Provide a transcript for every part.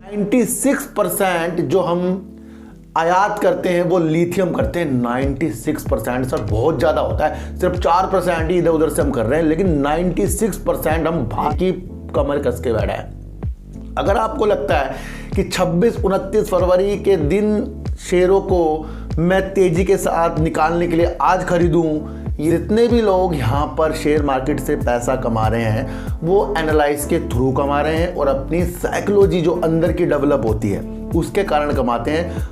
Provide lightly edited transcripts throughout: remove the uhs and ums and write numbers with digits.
96% जो हम आयात करते हैं वो लिथियम करते हैं। 96% सर बहुत ज़्यादा होता है, सिर्फ 4% ही इधर उधर से हम कर रहे हैं, लेकिन 96% हम बाकी कमर कस के बैठे हैं। अगर आपको लगता है कि 26-29 फरवरी के दिन शेयरों को मैं तेजी के साथ निकालने के लिए आज खरीदूं, जितने भी लोग यहाँ पर शेयर मार्केट से पैसा कमा रहे हैं वो एनालाइज के थ्रू कमा रहे हैं और अपनी साइकोलॉजी जो अंदर की डेवलप होती है उसके कारण कमाते हैं।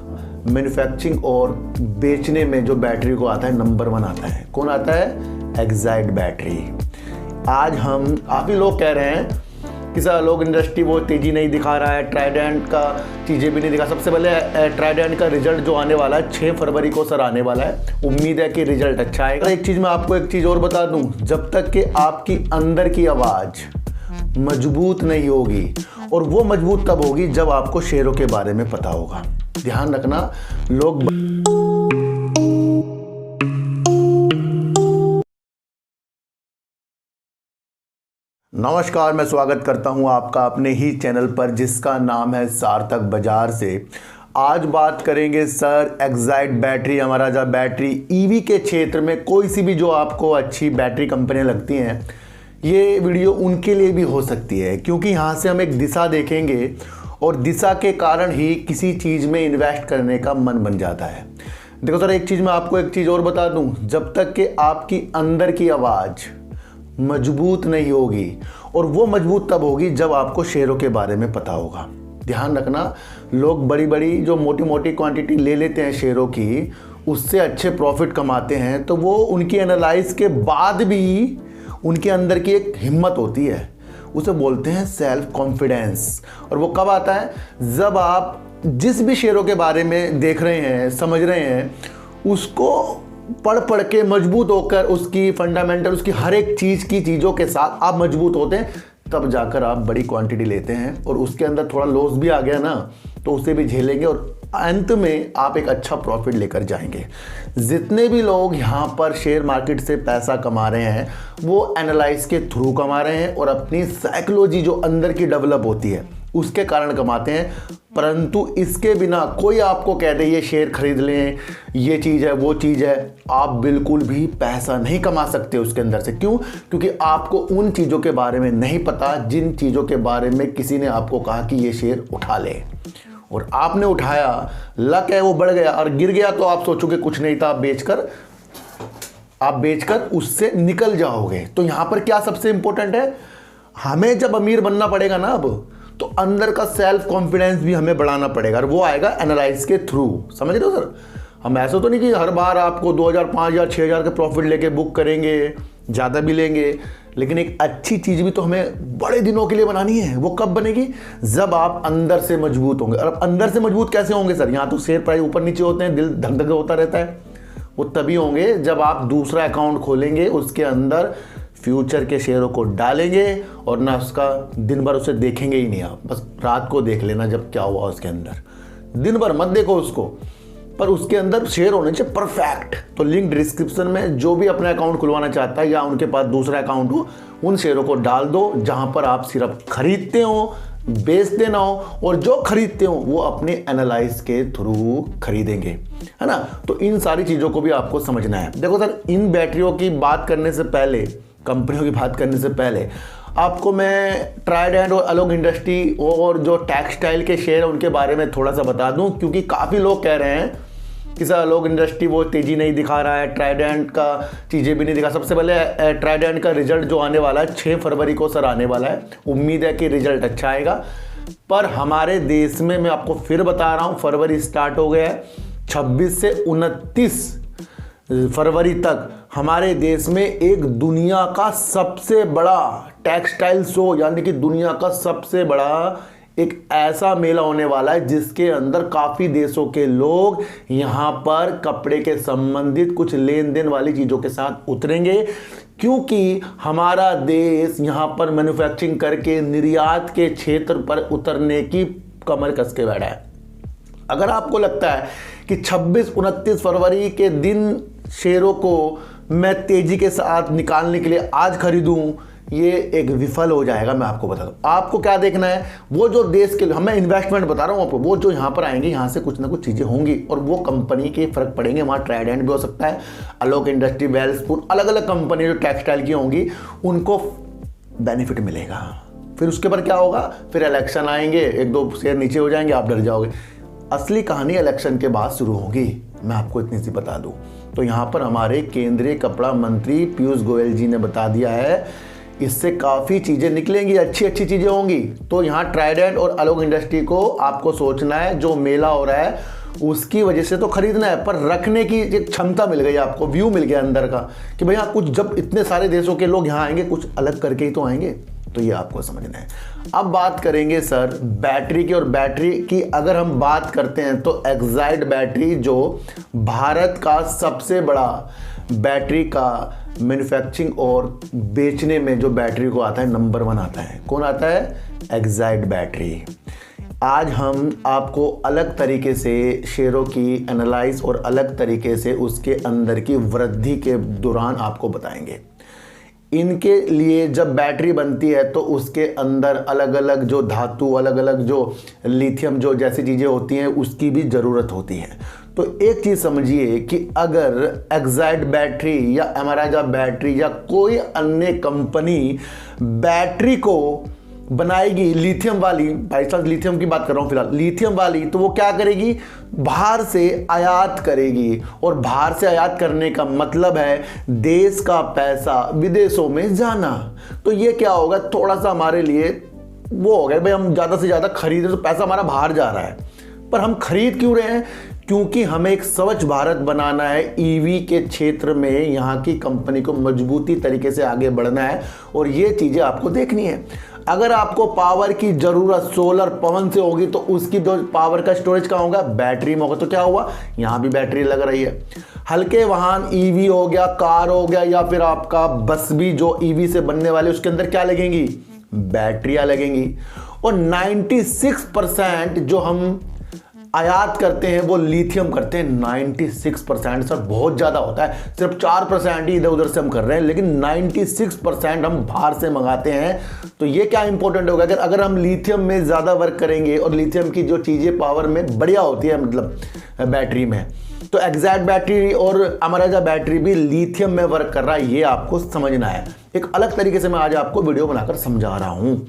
मैन्युफैक्चरिंग और बेचने में जो बैटरी को आता है नंबर 1 आता है। कौन आता है? Excite battery. आज हम काफ़ी लोग कह रहे हैं कि सर लोग इंडस्ट्री वो तेज़ी नहीं दिखा रहा है, ट्राइडेंट का चीज़ें भी नहीं दिखा। सबसे पहले ट्राइडेंट का रिजल्ट जो आने वाला है 6 फरवरी को सर आने वाला है। उम्मीद है कि रिजल्ट अच्छा आएगा। एक चीज़ मैं आपको एक चीज़ और बता दूं, जब तक कि आपकी अंदर की आवाज़ मजबूत नहीं होगी, और वो मजबूत तब होगी जब आपको शेयरों के बारे में पता होगा। ध्यान रखना लोग। नमस्कार, मैं स्वागत करता हूं आपका अपने ही चैनल पर जिसका नाम है सार्थक बाजार से। आज बात करेंगे सर एक्साइट बैटरी, हमारा जो बैटरी ईवी के क्षेत्र में कोई सी भी जो आपको अच्छी बैटरी कंपनियां लगती हैं, ये वीडियो उनके लिए भी हो सकती है, क्योंकि यहाँ से हम एक दिशा देखेंगे और दिशा के कारण ही किसी चीज़ में इन्वेस्ट करने का मन बन जाता है। देखो सर, एक चीज़ मैं आपको एक चीज़ और बता दूं, जब तक कि आपकी अंदर की आवाज़ मजबूत नहीं होगी, और वो मजबूत तब होगी जब आपको शेयरों के बारे में पता होगा। ध्यान रखना, लोग बड़ी बड़ी जो मोटी मोटी क्वांटिटी ले लेते हैं शेयरों की, उससे अच्छे प्रॉफिट कमाते हैं, तो वो उनकी एनालाइज के बाद भी उनके अंदर की एक हिम्मत होती है, उसे बोलते हैं सेल्फ कॉन्फिडेंस। और वो कब आता है? जब आप जिस भी शेयरों के बारे में देख रहे हैं, समझ रहे हैं, उसको पढ़ पढ़ के मजबूत होकर उसकी फंडामेंटल, उसकी हर एक चीज़ों के साथ आप मजबूत होते हैं, तब जाकर आप बड़ी क्वांटिटी लेते हैं। और उसके अंदर थोड़ा लॉस भी आ गया ना, तो उसे भी झेलेंगे और अंत में आप एक अच्छा प्रॉफिट लेकर जाएंगे। जितने भी लोग यहाँ पर शेयर मार्केट से पैसा कमा रहे हैं वो एनालाइज के थ्रू कमा रहे हैं और अपनी साइकोलॉजी जो अंदर की डेवलप होती है उसके कारण कमाते हैं। परंतु इसके बिना कोई आपको कह दे ये शेयर खरीद लें, ये चीज़ है, वो चीज़ है, आप बिल्कुल भी पैसा नहीं कमा सकते उसके अंदर से। क्यों? क्योंकि आपको उन चीज़ों के बारे में नहीं पता जिन चीज़ों के बारे में किसी ने आपको कहा कि ये शेयर उठा ले, और आपने उठाया, लक है वो बढ़ गया, और गिर गया तो आप सोचोगे कुछ नहीं था, आप बेचकर उससे निकल जाओगे। तो यहाँ पर क्या सबसे इंपॉर्टेंट है, हमें जब अमीर बनना पड़ेगा ना अब, तो अंदर का सेल्फ कॉन्फिडेंस भी हमें बढ़ाना पड़ेगा, और वो आएगा एनालाइज के थ्रू। समझ रहे हो सर? हम ऐसा तो नहीं कि हर बार आपको 2000, 5000, 6000 के प्रॉफिट लेके बुक करेंगे, ज़्यादा भी लेंगे, लेकिन एक अच्छी चीज़ भी तो हमें बड़े दिनों के लिए बनानी है। वो कब बनेगी? जब आप अंदर से मजबूत होंगे। और अंदर से मजबूत कैसे होंगे सर? यहाँ तो शेयर प्राइस ऊपर नीचे होते हैं, दिल धक धक होता रहता है। वो तभी होंगे जब आप दूसरा अकाउंट खोलेंगे, उसके अंदर फ्यूचर के शेयरों को डालेंगे और ना उसका दिन भर उसे देखेंगे ही नहीं आप, बस रात को देख लेना जब क्या हुआ उसके अंदर, दिन भर मत देखो उसको, पर उसके अंदर शेयर होने चाहिए परफेक्ट। तो लिंक डिस्क्रिप्शन में जो भी अपना अकाउंट खुलवाना चाहता है या उनके पास दूसरा अकाउंट हो, उन शेयरों को डाल दो जहां पर आप सिर्फ खरीदते हो, बेचते ना हो, और जो खरीदते हो वो अपने एनालाइज के थ्रू खरीदेंगे, है ना। तो इन सारी चीज़ों को भी आपको समझना है। देखो सर, इन बैटरियों की बात करने से पहले, कंपनियों की बात करने से पहले, आपको मैं ट्राइडेंट और अलोक इंडस्ट्री और जो टेक्सटाइल के शेयर उनके बारे में थोड़ा सा बता दूं, क्योंकि काफ़ी लोग कह रहे हैं कि सर अलोक इंडस्ट्री वो तेज़ी नहीं दिखा रहा है, ट्राइडेंट का चीज़ें भी नहीं दिखा। सबसे पहले ट्राइडेंट का रिजल्ट जो आने वाला है 6 फरवरी को सर आने वाला है। उम्मीद है कि रिजल्ट अच्छा आएगा। पर हमारे देश में, मैं आपको फिर बता रहा हूँ, फरवरी स्टार्ट हो गया है, 26 से 29 फरवरी तक हमारे देश में एक दुनिया का सबसे बड़ा टेक्सटाइल शो, यानी कि दुनिया का सबसे बड़ा एक ऐसा मेला होने वाला है जिसके अंदर काफ़ी देशों के लोग यहाँ पर कपड़े के संबंधित कुछ लेन देन वाली चीज़ों के साथ उतरेंगे, क्योंकि हमारा देश यहाँ पर मैन्युफैक्चरिंग करके निर्यात के क्षेत्र पर उतरने की कमर कस के बैठा है। अगर आपको लगता है कि 26-29 फरवरी के दिन शेयरों को मैं तेजी के साथ निकालने के लिए आज खरीदूं, ये एक विफल हो जाएगा। मैं आपको बता दूं, आपको क्या देखना है, वो जो देश के लिए हमें इन्वेस्टमेंट बता रहा हूँ आपको, वो जो यहाँ पर आएंगे यहाँ से कुछ ना कुछ चीज़ें होंगी और वो कंपनी के फर्क पड़ेंगे। वहाँ ट्राइडेंट भी हो सकता है, आलोक इंडस्ट्री, वेल्सपुर, अलग अलग कंपनी जो टेक्सटाइल की होंगी उनको बेनिफिट मिलेगा। फिर उसके बाद क्या होगा, फिर इलेक्शन आएंगे, एक दो शेयर नीचे हो जाएंगे, आप डर जाओगे। असली कहानी इलेक्शन के बाद शुरू होगी, मैं आपको इतनी सी बता दूं। तो यहाँ पर हमारे केंद्रीय कपड़ा मंत्री पीयूष गोयल जी ने बता दिया है, इससे काफ़ी चीज़ें निकलेंगी, अच्छी अच्छी चीज़ें होंगी। तो यहाँ ट्राइडेंट और आलोक इंडस्ट्री को आपको सोचना है, जो मेला हो रहा है उसकी वजह से तो खरीदना है, पर रखने की एक क्षमता मिल गई आपको, व्यू मिल गया अंदर का कि भैया कुछ, जब इतने सारे देशों के लोग यहाँ आएंगे कुछ अलग करके ही तो आएंगे। तो ये आपको समझना है। अब बात करेंगे सर बैटरी की, और बैटरी की अगर हम बात करते हैं तो एक्साइड बैटरी जो भारत का सबसे बड़ा बैटरी का मैन्युफैक्चरिंग और बेचने में जो बैटरी को आता है नंबर 1 आता है। कौन आता है? Exide battery. आज हम आपको अलग तरीके से शेयरों की एनालाइज और अलग तरीके से उसके अंदर की वृद्धि के दौरान आपको बताएंगे। इनके लिए जब बैटरी बनती है तो उसके अंदर अलग अलग जो धातु, अलग अलग जो लिथियम जो जैसी चीज़ें होती हैं उसकी भी ज़रूरत होती है। तो एक चीज़ समझिए कि अगर एक्साइड बैटरी या अमराजा बैटरी या कोई अन्य कंपनी बैटरी को बनाएगी लिथियम वाली, भाई साहब लिथियम की बात कर रहा हूँ फिलहाल, लिथियम वाली, तो वो क्या करेगी? बाहर से आयात करेगी। और बाहर से आयात करने का मतलब है देश का पैसा विदेशों में जाना। तो ये क्या होगा, थोड़ा सा हमारे लिए वो हो गया भाई, हम ज़्यादा से ज़्यादा खरीदें तो पैसा हमारा बाहर जा रहा है। पर हम खरीद क्यों रहे हैं? क्योंकि हमें एक स्वच्छ भारत बनाना है। ईवी के क्षेत्र में यहाँ की कंपनी को मजबूती तरीके से आगे बढ़ना है और ये चीज़ें आपको देखनी है। अगर आपको पावर की ज़रूरत सोलर पवन से होगी तो उसकी जो पावर का स्टोरेज कहाँ होगा? बैटरी में होगा। तो क्या हुआ, यहाँ भी बैटरी लग रही है। हल्के वाहन ईवी हो गया, कार हो गया, या फिर आपका बस भी जो ईवी से बनने वाले उसके अंदर क्या लगेंगी? बैटरियाँ लगेंगी। और 96% जो हम आयात करते हैं वो लिथियम करते हैं। 96% सर बहुत ज़्यादा होता है, सिर्फ 4% ही इधर उधर से हम कर रहे हैं, लेकिन 96% हम बाहर से मंगाते हैं। तो ये क्या इंपॉर्टेंट होगा, अगर हम लिथियम में ज़्यादा वर्क करेंगे और लिथियम की जो चीज़ें पावर में बढ़िया होती है, मतलब बैटरी में, तो एक्साइड बैटरी और अमराजा बैटरी भी लिथियम में वर्क कर रहा है। ये आपको समझना है। एक अलग तरीके से मैं आज आपको वीडियो बनाकर समझा रहा हूँ।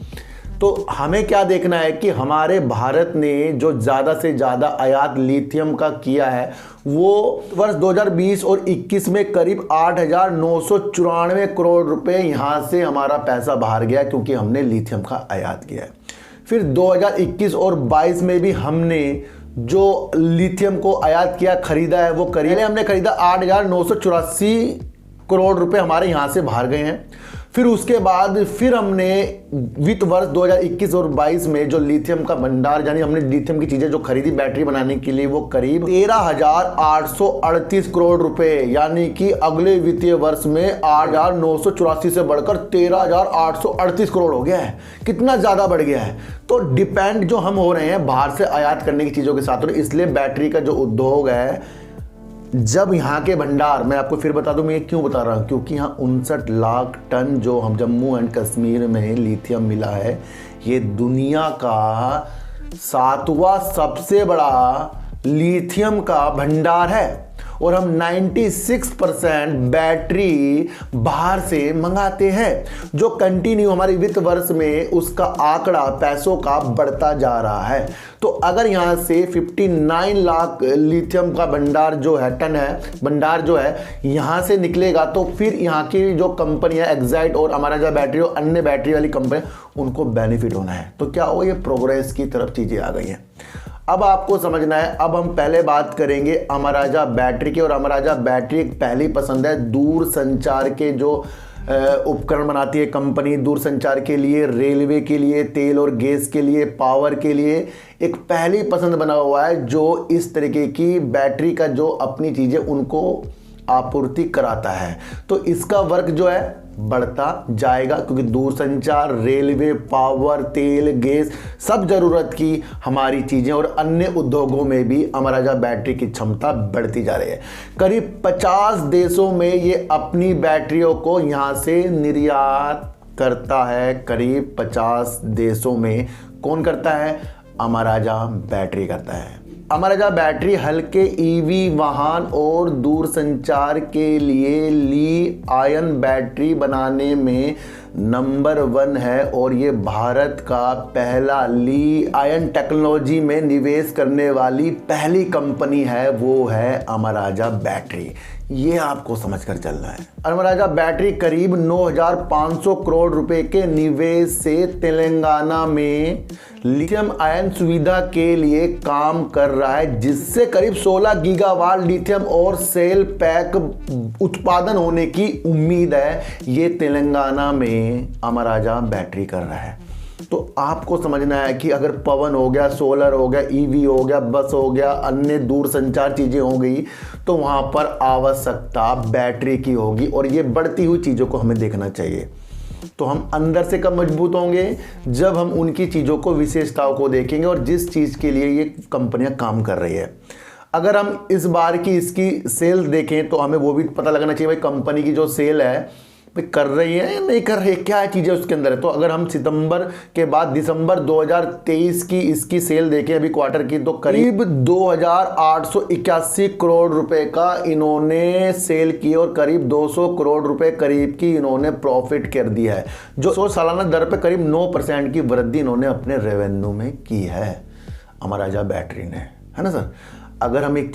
तो हमें क्या देखना है कि हमारे भारत ने जो ज़्यादा से ज़्यादा आयात लिथियम का किया है वो वर्ष 2020 और 21 में करीब 8,994 करोड़ रुपए यहाँ से हमारा पैसा बाहर गया, क्योंकि हमने लिथियम का आयात किया है। फिर 2021 और 22 में भी हमने जो लिथियम को आयात किया, खरीदा है, वो पहले हमने खरीदा 8,984 करोड़ रुपए हमारे यहाँ से बाहर गए हैं। फिर उसके बाद फिर हमने वित्त वर्ष 2021 और 22 में जो लिथियम का भंडार, यानी हमने लिथियम की चीज़ें जो खरीदी बैटरी बनाने के लिए, वो करीब 13,838 करोड़ रुपए, यानी कि अगले वित्तीय वर्ष में 8,984 से बढ़कर 13,838 करोड़ हो गया है। कितना ज़्यादा बढ़ गया है। तो डिपेंड जो हम हो रहे हैं बाहर से आयात करने की चीज़ों के साथ, इसलिए बैटरी का जो उद्योग है, जब यहाँ के भंडार, मैं आपको फिर बता दूं मैं ये क्यों बता रहा हूँ, क्योंकि यहाँ 59 लाख टन जो हम जम्मू एंड कश्मीर में लिथियम मिला है, ये दुनिया का 7वां सबसे बड़ा लिथियम का भंडार है। और हम 96% बैटरी बाहर से मंगाते हैं, जो कंटिन्यू हमारे वित्त वर्ष में उसका आंकड़ा पैसों का बढ़ता जा रहा है। तो अगर यहाँ से 59 लाख लिथियम का भंडार जो है, टन है भंडार जो है, यहाँ से निकलेगा, तो फिर यहाँ की जो कंपनी है एक्साइड और अमराजा बैटरी और अन्य बैटरी वाली कंपनी, उनको बेनिफिट होना है। तो क्या हो, ये प्रोग्रेस की तरफ चीज़ें आ गई हैं। अब आपको समझना है। अब हम पहले बात करेंगे अमराजा बैटरी की, और अमराजा बैटरी एक पहली पसंद है दूर संचार के जो उपकरण बनाती है कंपनी, दूर संचार के लिए, रेलवे के लिए, तेल और गैस के लिए, पावर के लिए एक पहली पसंद बना हुआ है, जो इस तरीके की बैटरी का जो अपनी चीज़ें उनको आपूर्ति कराता है। तो इसका वर्क जो है बढ़ता जाएगा, क्योंकि दूरसंचार, रेलवे, पावर, तेल, गैस, सब जरूरत की हमारी चीज़ें और अन्य उद्योगों में भी अमराजा बैटरी की क्षमता बढ़ती जा रही है। करीब 50 देशों में ये अपनी बैटरियों को यहाँ से निर्यात करता है करीब 50 देशों में। कौन करता है? अमर राजा बैटरी करता है। अमर राजा बैटरी हल्के ईवी वाहन और दूरसंचार के लिए ली आयन बैटरी बनाने में नंबर 1 है और ये भारत का पहला ली आयन टेक्नोलॉजी में निवेश करने वाली पहली कंपनी है, वो है अमर राजा बैटरी। ये आपको समझकर चलना है। अमर राजा बैटरी करीब 9,500 करोड़ रुपए के निवेश से तेलंगाना में लिथियम आयन सुविधा के लिए काम कर रहा है, जिससे करीब 16 गीगावाट लिथियम और सेल पैक उत्पादन होने की उम्मीद है। ये तेलंगाना में अमर राजा बैटरी कर रहा है। तो आपको समझना है कि अगर पवन हो गया, सोलर हो गया, ईवी हो गया, बस हो गया, अन्य दूरसंचार चीज़ें हो गई, तो वहाँ पर आवश्यकता बैटरी की होगी और ये बढ़ती हुई चीज़ों को हमें देखना चाहिए। तो हम अंदर से कब मजबूत होंगे? जब हम उनकी चीज़ों को, विशेषताओं को देखेंगे और जिस चीज़ के लिए ये कंपनियां काम कर रही है। अगर हम इस बार की इसकी सेल देखें तो हमें वो भी पता लगना चाहिए भाई कंपनी की जो सेल है भाई कर रही है या नहीं कर रही है, क्या चीज़ें उसके अंदर है। तो अगर हम सितंबर के बाद दिसंबर 2023 की इसकी सेल देखें अभी क्वार्टर की, तो करीब 2,881 करोड़ रुपए का इन्होंने सेल की और करीब 200 करोड़ रुपए करीब की इन्होंने प्रॉफिट कर दिया है, जो सालाना दर पे करीब 9% की वृद्धि इन्होंने अपने रेवेन्यू में की है अमर राजा बैटरी ने, है ना सर। अगर हम एक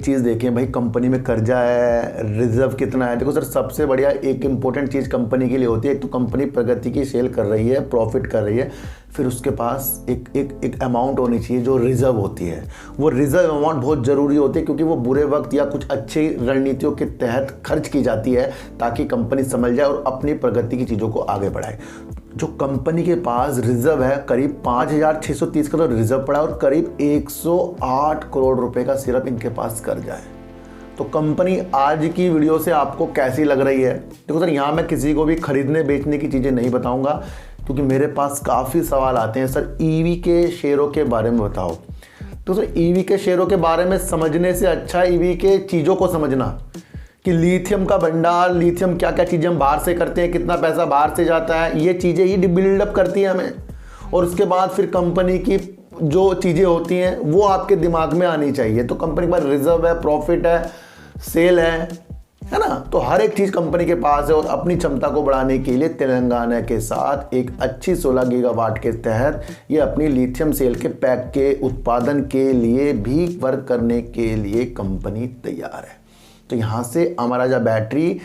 चीज़ देखें भाई, कंपनी में कर्जा है, रिजर्व कितना है। देखो सर, सबसे बढ़िया एक इंपॉर्टेंट चीज़ कंपनी के लिए होती है, एक तो कंपनी प्रगति की सेल कर रही है, प्रॉफिट कर रही है, फिर उसके पास एक अमाउंट होनी चाहिए जो रिजर्व होती है। वो रिजर्व अमाउंट बहुत ज़रूरी होती है, क्योंकि वो बुरे वक्त या कुछ अच्छी रणनीतियों के तहत खर्च की जाती है, ताकि कंपनी समझ जाए और अपनी प्रगति की चीज़ों को आगे बढ़ाए। जो कंपनी के पास रिजर्व है करीब 5,630 का तो रिजर्व पड़ा और करीब 108 करोड़ रुपए का सिर्फ इनके पास कर्जा है। तो कंपनी आज की वीडियो से आपको कैसी लग रही है? देखो सर, यहाँ मैं किसी को भी खरीदने बेचने की चीज़ें नहीं बताऊंगा, क्योंकि मेरे पास काफ़ी सवाल आते हैं, सर ईवी के शेयरों के बारे में बताओ। तो सर ईवी के शेयरों के बारे में समझने से अच्छा ईवी के चीज़ों को समझना, कि लिथियम का भंडार, लिथियम क्या क्या चीज़ें हम बाहर से करते हैं, कितना पैसा बाहर से जाता है, ये चीज़ें ही बिल्डअप करती हैं हमें। और उसके बाद फिर कंपनी की जो चीज़ें होती हैं वो आपके दिमाग में आनी चाहिए। तो कंपनी के पास रिजर्व है, प्रॉफिट है, सेल है ना। तो हर एक चीज़ कंपनी के पास है और अपनी क्षमता को बढ़ाने के लिए तेलंगाना के साथ एक अच्छी 16 गीगावाट के तहत ये अपनी लिथियम सेल के पैक के उत्पादन के लिए भी वर्क करने के लिए कंपनी तैयार है। तो यहाँ से अमर राजा बैटरी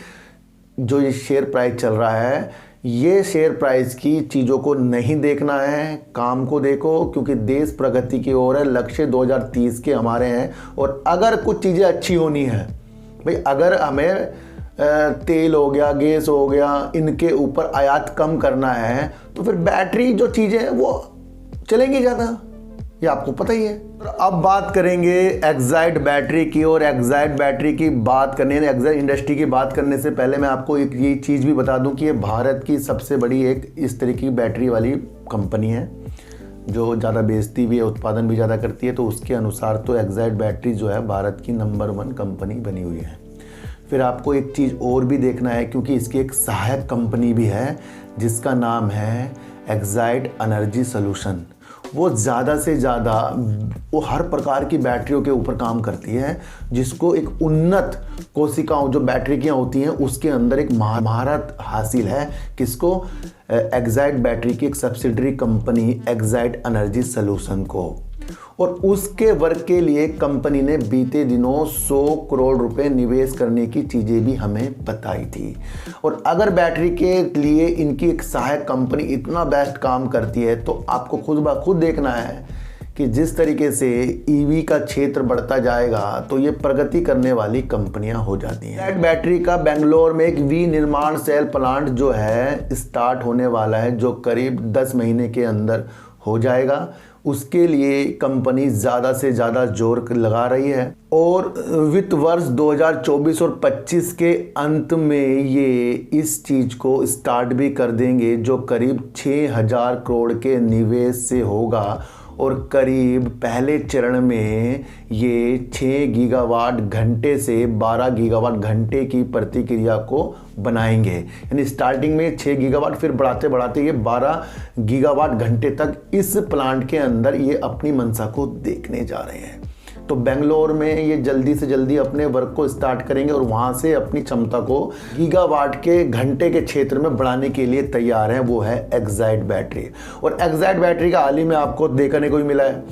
जो ये शेयर प्राइस चल रहा है, ये शेयर प्राइस की चीज़ों को नहीं देखना है, काम को देखो, क्योंकि देश प्रगति की ओर है। लक्ष्य 2030 के हमारे हैं और अगर कुछ चीज़ें अच्छी होनी है भाई, अगर हमें तेल हो गया, गैस हो गया, इनके ऊपर आयात कम करना है, तो फिर बैटरी जो चीज़ें हैं वो चलेंगी ज़्यादा, ये आपको पता ही है। अब बात करेंगे एक्साइड बैटरी की, और एक्साइड बैटरी की बात करने, एक्साइड इंडस्ट्री की बात करने से पहले मैं आपको एक ये चीज़ भी बता दूं कि ये भारत की सबसे बड़ी एक इस तरह की बैटरी वाली कंपनी है, जो ज़्यादा बेचती भी है, उत्पादन भी ज़्यादा करती है। तो उसके अनुसार तो एक्साइड बैटरी जो है भारत की नंबर 1 कंपनी बनी हुई है। फिर आपको एक चीज़ और भी देखना है, क्योंकि इसकी एक सहायक कंपनी भी है जिसका नाम है एक्साइड एनर्जी सॉल्यूशन। वो ज़्यादा से ज़्यादा वो हर प्रकार की बैटरियों के ऊपर काम करती है, जिसको एक उन्नत कोशिकाओं जो बैटरी की होती हैं उसके अंदर एक महारत हासिल है। किसको? एक्साइड बैटरी की एक subsidiary company Exide energy solution को। और उसके वर्क के लिए कंपनी ने बीते दिनों 100 करोड़ रुपए निवेश करने की चीज़ें भी हमें बताई थी। और अगर बैटरी के लिए इनकी एक सहायक कंपनी इतना बेस्ट काम करती है, तो आपको खुद ब खुद देखना है कि जिस तरीके से ईवी का क्षेत्र बढ़ता जाएगा तो ये प्रगति करने वाली कंपनियां हो जाती हैं। बैटरी का बेंगलोर में एक विनिर्माण सेल प्लांट जो है स्टार्ट होने वाला है, जो करीब 10 महीने के अंदर हो जाएगा। उसके लिए कंपनी ज़्यादा से ज़्यादा जोर लगा रही है और वित्त वर्ष 2024 और 25 के अंत में ये इस चीज़ को स्टार्ट भी कर देंगे, जो करीब 6,000 करोड़ के निवेश से होगा। और करीब पहले चरण में ये 6 गीगावाट घंटे से 12 गीगावाट घंटे की प्रतिक्रिया को बनाएंगे। यानी स्टार्टिंग में 6 गीगावाट, फिर बढ़ाते बढ़ाते ये 12 गीगावाट घंटे तक इस प्लांट के अंदर ये अपनी मंशा को देखने जा रहे हैं। तो बेंगलोर में ये जल्दी से जल्दी अपने वर्क को स्टार्ट करेंगे और वहाँ से अपनी क्षमता को गीगावाट के घंटे के क्षेत्र में बढ़ाने के लिए तैयार हैं। वो है एक्साइड बैटरी। और एक्साइड बैटरी का हाल ही में आपको देखने को भी मिला है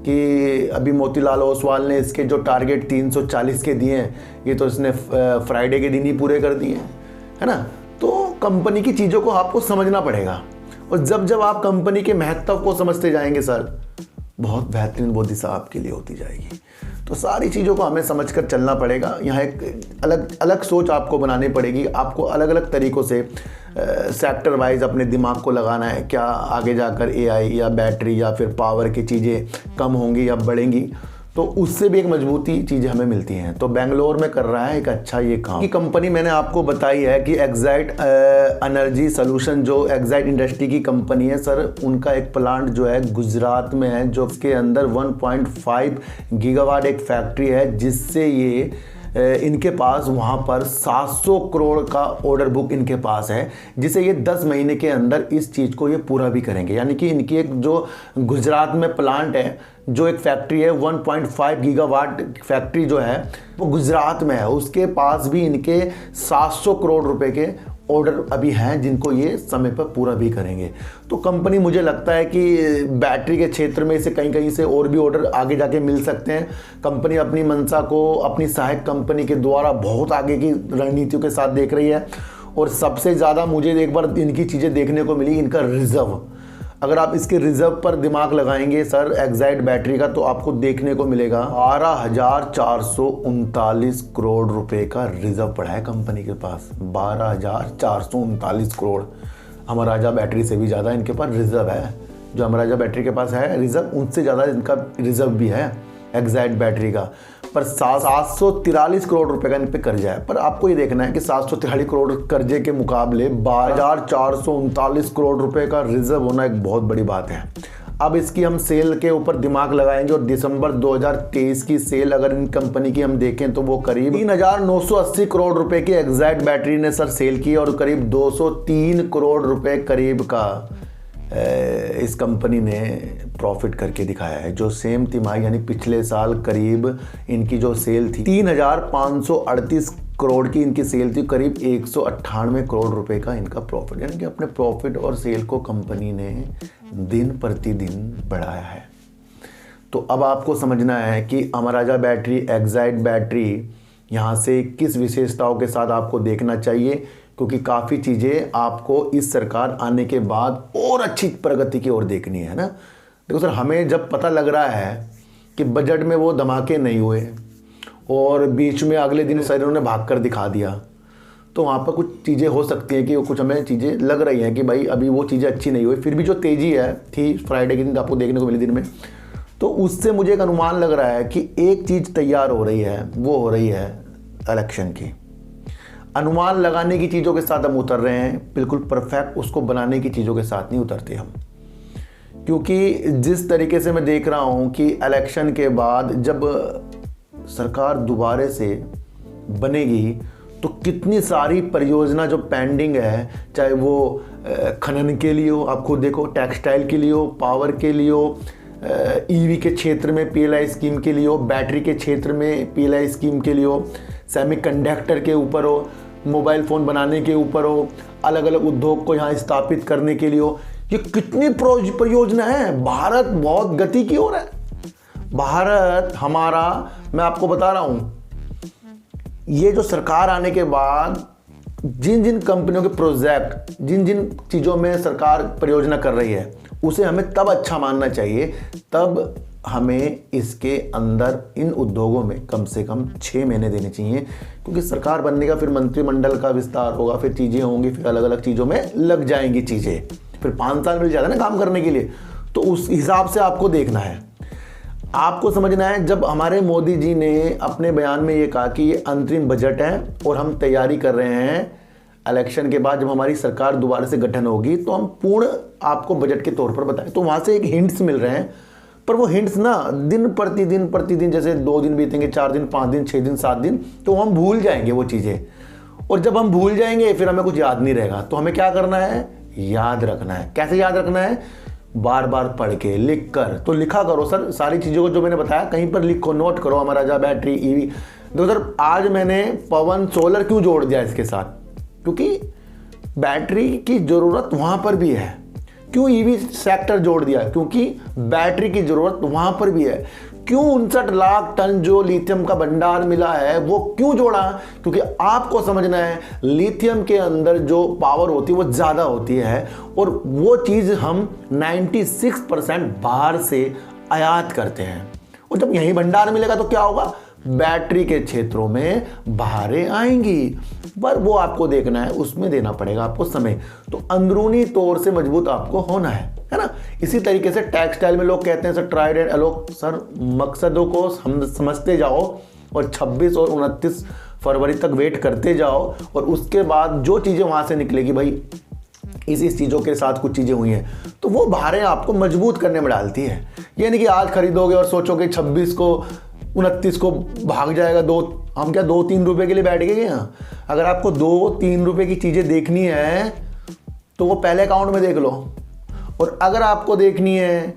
कि अभी मोतीलाल ओसवाल ने इसके जो टारगेट 340 के दिए हैं, ये तो इसने फ्राइडे के दिन ही पूरे कर दिए हैं, है ना। तो कंपनी की चीज़ों को आपको समझना पड़ेगा, और जब जब आप कंपनी के महत्व को समझते जाएंगे सर, बहुत बेहतरीन वो दिशा आपके लिए होती जाएगी। तो सारी चीज़ों को हमें समझकर चलना पड़ेगा। यहाँ एक अलग अलग सोच आपको बनानी पड़ेगी। आपको अलग अलग तरीक़ों से सेक्टर वाइज अपने दिमाग को लगाना है। क्या आगे जाकर एआई या बैटरी या फिर पावर की चीज़ें कम होंगी या बढ़ेंगी, तो उससे भी एक मजबूती चीज़ें हमें मिलती हैं। तो बेंगलोर में कर रहा है एक अच्छा ये काम की कंपनी। मैंने आपको बताई है कि एक्साइड एनर्जी सोल्यूशन जो एक्साइड इंडस्ट्री की कंपनी है सर, उनका एक प्लांट जो है गुजरात में है, जो इसके अंदर 1.5 गीगावाट एक फैक्ट्री है, जिससे ये इनके पास वहाँ पर 700 करोड़ का ऑर्डर बुक इनके पास है, जिसे ये 10 महीने के अंदर इस चीज़ को ये पूरा भी करेंगे। यानी कि इनकी एक जो गुजरात में प्लांट है, जो एक फैक्ट्री है 1.5 गीगावाट फैक्ट्री जो है वो गुजरात में है, उसके पास भी इनके 700 करोड़ रुपए के ऑर्डर अभी हैं, जिनको ये समय पर पूरा भी करेंगे। तो कंपनी, मुझे लगता है कि बैटरी के क्षेत्र में इसे कहीं कहीं से और भी ऑर्डर आगे जाके मिल सकते हैं। कंपनी अपनी मंशा को अपनी सहायक कंपनी के द्वारा बहुत आगे की रणनीतियों के साथ देख रही है। और सबसे ज़्यादा मुझे एक बार इनकी चीज़ें देखने को मिली, इनका रिजर्व। अगर आप इसके रिजर्व पर दिमाग लगाएंगे सर एक्साइड बैटरी का, तो आपको देखने को मिलेगा 12,439 करोड़ रुपए का रिजर्व पड़ा है कंपनी के पास। 12,439 करोड़। अमर राजा बैटरी से भी ज़्यादा इनके पास रिजर्व है। जो अमर राजा बैटरी के पास है रिजर्व, उनसे ज़्यादा इनका रिजर्व भी है एक्साइड बैटरी का। पर 743 करोड़ रुपए का इन पे कर्जा है। पर आपको ये देखना है कि 743 करोड़ कर्जे के मुकाबले 12,439 करोड़ रुपए का रिजर्व होना एक बहुत बड़ी बात है। अब इसकी हम सेल के ऊपर दिमाग लगाएंगे, और दिसंबर 2023 की सेल अगर इन कंपनी की हम देखें तो वो करीब 3,980 करोड़ रुपए की एक्साइड बैटरी ने सर सेल की, और करीब 203 करोड़ रुपए करीब का इस कंपनी ने प्रॉफिट करके दिखाया है। जो सेम तिमाही यानी पिछले साल करीब इनकी जो सेल थी 3,538 करोड़ की इनकी सेल थी, करीब 198 करोड़ रुपए का इनका प्रॉफिट। यानी कि अपने प्रॉफिट और सेल को कंपनी ने दिन प्रतिदिन बढ़ाया है। तो अब आपको समझना है कि अमर राजा बैटरी, एक्साइड बैटरी, यहाँ से किस विशेषताओं के साथ आपको देखना चाहिए, क्योंकि काफ़ी चीज़ें आपको इस सरकार आने के बाद और अच्छी प्रगति की ओर देखनी है ना। देखो सर, हमें जब पता लग रहा है कि बजट में वो धमाके नहीं हुए और बीच में अगले दिन सर इन्होंने भाग कर दिखा दिया, तो वहाँ पर कुछ चीज़ें हो सकती हैं कि कुछ हमें चीज़ें लग रही हैं कि भाई अभी वो चीज़ें अच्छी नहीं हुई। फिर भी जो तेज़ी है थी फ्राइडे के दिन आपको देखने को मिली दिन में, तो उससे मुझे एक अनुमान लग रहा है कि एक चीज़ तैयार हो रही है, वो हो रही है इलेक्शन की। अनुमान लगाने की चीज़ों के साथ हम उतर रहे हैं, बिल्कुल परफेक्ट उसको बनाने की चीज़ों के साथ नहीं उतरते हम। क्योंकि जिस तरीके से मैं देख रहा हूँ कि इलेक्शन के बाद जब सरकार दोबारे से बनेगी, तो कितनी सारी परियोजना जो पेंडिंग है, चाहे वो खनन के लिए हो, आप खुद देखो, टेक्सटाइल के लिए हो, पावर के लिए हो, ईवी के क्षेत्र में पीएलआई स्कीम के लिए हो, बैटरी के क्षेत्र में पीएलआई स्कीम के लिए हो, सेमीकंडक्टर के ऊपर हो, मोबाइल फ़ोन बनाने के ऊपर हो, अलग अलग उद्योग को यहाँ स्थापित करने के लिए हो, ये कितनी परियोजना है। भारत बहुत गति की ओर है। भारत हमारा, मैं आपको बता रहा हूँ, ये जो सरकार आने के बाद जिन जिन कंपनियों के प्रोजेक्ट, जिन जिन चीज़ों में सरकार परियोजना कर रही है, उसे हमें तब अच्छा मानना चाहिए, तब हमें इसके अंदर इन उद्योगों में कम से कम 6 महीने देने चाहिए। क्योंकि सरकार बनने का फिर मंत्रिमंडल का विस्तार होगा, फिर चीज़ें होंगी, फिर अलग अलग चीज़ों में लग जाएंगी चीज़ें, फिर 5 साल मिल जाता है ना काम करने के लिए। तो उस हिसाब से आपको देखना है, आपको समझना है। जब हमारे मोदी जी ने अपने बयान में ये कहा कि ये अंतरिम बजट है और हम तैयारी कर रहे हैं, इलेक्शन के बाद जब हमारी सरकार दोबारा से गठन होगी तो हम पूर्ण आपको बजट के तौर पर बताएं, तो वहाँ से एक हिंट्स मिल रहे हैं। पर वो हिंट्स ना दिन प्रतिदिन जैसे 2 दिन बीतेंगे, 4 दिन, 5 दिन, 6 दिन, 7 दिन, तो हम भूल जाएंगे वो चीज़ें। और जब हम भूल जाएंगे फिर हमें कुछ याद नहीं रहेगा। तो हमें क्या करना है, याद रखना है। कैसे याद रखना है, बार बार पढ़ के, लिख कर। तो लिखा करो सर सारी चीज़ों को जो मैंने बताया, कहीं पर लिखो, नोट करो। अमर राजा बैटरी ईवी। देखो सर, आज मैंने पवन सोलर क्यों जोड़ दिया इसके साथ, क्योंकि बैटरी की ज़रूरत वहाँ पर भी है। क्यों ईवी सेक्टर जोड़ दिया, क्योंकि बैटरी की ज़रूरत वहाँ पर भी है। क्यों 59 लाख टन जो लिथियम का भंडार मिला है वो क्यों जोड़ा, क्योंकि आपको समझना है लिथियम के अंदर जो पावर होती है वो ज़्यादा होती है, और वो चीज़ हम 96% बाहर से आयात करते हैं। और जब यही भंडार मिलेगा तो क्या होगा, बैटरी के क्षेत्रों में बाहरें आएंगी। पर वो आपको देखना है, उसमें देना पड़ेगा आपको समय। तो अंदरूनी तौर से मजबूत आपको होना है ना। इसी तरीके से टेक्सटाइल में लोग कहते हैं सर ट्राइड एंड एलो। सर मकसदों को समझते जाओ और 26 और 29 फरवरी तक वेट करते जाओ, और उसके बाद जो चीज़ें वहाँ से निकलेगी, भाई इस चीज़ों के साथ कुछ चीज़ें हुई हैं, तो वो बाहरें आपको मजबूत करने में डालती है। ये नहीं कि आज खरीदोगे और सोचोगे 26 को 29 को भाग जाएगा। हम क्या 2-3 रुपए के लिए बैठ गए यहाँ। अगर आपको 2-3 रुपए की चीज़ें देखनी है तो वो पहले अकाउंट में देख लो। और अगर आपको देखनी है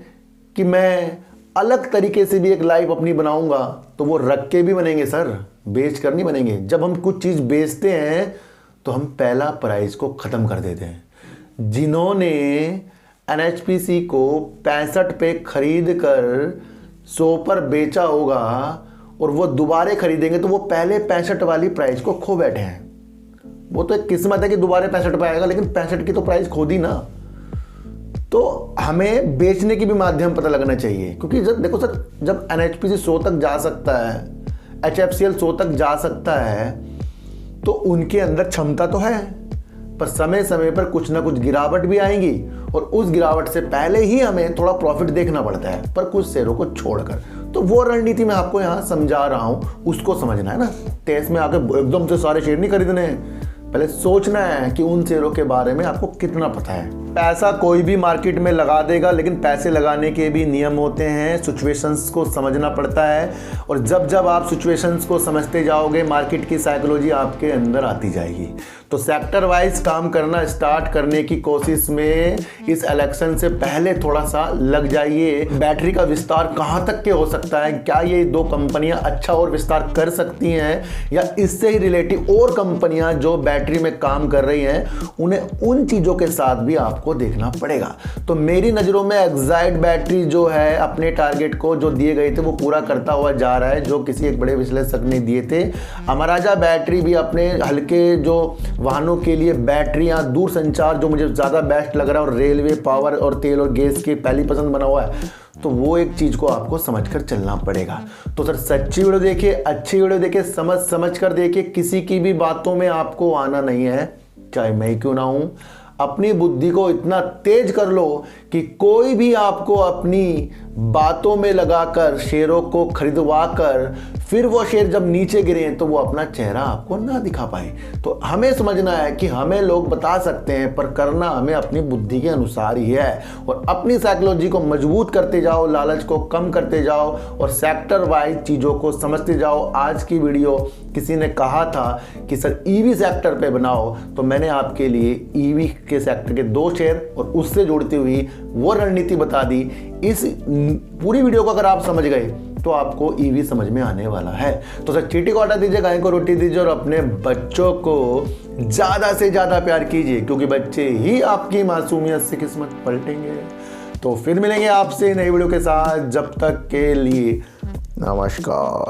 कि मैं अलग तरीके से भी एक लाइफ अपनी बनाऊंगा, तो वो रख के भी बनेंगे सर, बेच कर नहीं बनेंगे। जब हम कुछ चीज़ बेचते हैं तो हम पहला प्राइस को ख़त्म कर देते हैं। जिन्होंने NHPC को 65 पे खरीद कर 100 पर बेचा होगा और वो दोबारे खरीदेंगे तो वो पहले 65 वाली प्राइस को खो बैठे हैं। वो तो एक किस्मत है कि दोबारा 65 पे आएगा, लेकिन 65 की तो प्राइस खो दी ना। तो हमें बेचने की भी माध्यम पता लगना चाहिए, क्योंकि जब देखो सर, जब NHPC 100 तक जा सकता है, HFCL 100 तक जा सकता है, तो उनके अंदर क्षमता तो है, पर समय समय पर कुछ ना कुछ गिरावट भी आएंगी, और उस गिरावट से पहले ही हमें थोड़ा प्रॉफिट देखना पड़ता है, पर कुछ शेयरों को छोड़कर। तो वो रणनीति मैं आपको यहाँ समझा रहा हूँ, उसको समझना है ना। तेज में आके एकदम से सारे शेयर नहीं खरीदने हैं, पहले सोचना है कि उन शेयरों के बारे में आपको कितना पता है। पैसा कोई भी मार्केट में लगा देगा, लेकिन पैसे लगाने के भी नियम होते हैं, सिचुएशंस को समझना पड़ता है। और जब जब आप सिचुएशंस को समझते जाओगे, मार्केट की साइकोलॉजी आपके अंदर आती जाएगी। तो सेक्टर वाइज काम करना स्टार्ट करने की कोशिश में इस इलेक्शन से पहले थोड़ा सा लग जाइए। बैटरी का विस्तार कहाँ तक के हो सकता है, क्या ये 2 कंपनियां अच्छा और विस्तार कर सकती हैं, या इससे ही रिलेटिव और कंपनियां जो बैटरी में काम कर रही हैं, उन्हें उन चीज़ों के साथ भी आपको देखना पड़ेगा। तो मेरी नज़रों में एक्साइड बैटरी जो है अपने टारगेट को जो दिए गए थे वो पूरा करता हुआ जा रहा है, जो किसी एक बड़े विश्लेषक ने दिए थे। अमर राजा बैटरी भी अपने हल्के जो वाहनों के लिए बैटरियां, दूर संचार जो मुझे ज़्यादा बेस्ट लग रहा है, और रेलवे, पावर और तेल और गैस की पहली पसंद बना हुआ है, तो वो एक चीज़ को आपको समझकर चलना पड़ेगा। तो सर सच्ची वीडियो देखिए, अच्छी वीडियो देखिए, समझ कर देखिए। किसी की भी बातों में आपको आना नहीं है, चाहे मैं क्यों ना हूँ। अपनी बुद्धि को इतना तेज कर लो कि कोई भी आपको अपनी बातों में लगाकर शेयरों को खरीदवा कर फिर वो शेयर जब नीचे गिरे तो वो अपना चेहरा आपको ना दिखा पाए। तो हमें समझना है कि हमें लोग बता सकते हैं, पर करना हमें अपनी बुद्धि के अनुसार ही है। और अपनी साइकोलॉजी को मजबूत करते जाओ, लालच को कम करते जाओ, और सेक्टर वाइज चीज़ों को समझते जाओ। आज की वीडियो किसी ने कहा था कि सर ईवी सेक्टर पे बनाओ, तो मैंने आपके लिए ईवी के सेक्टर के 2 शेयर और उससे जुड़ती हुई वो रणनीति बता दी। इस पूरी वीडियो को अगर आप समझ गए तो आपको ईवी समझ में आने वाला है। तो सर चींटी को आटा दीजिए, गाय को रोटी दीजिए, और अपने बच्चों को ज़्यादा से ज़्यादा प्यार कीजिए, क्योंकि बच्चे ही आपकी मासूमियत से किस्मत पलटेंगे। तो फिर मिलेंगे आपसे नई वीडियो के साथ, जब तक के लिए नमस्कार।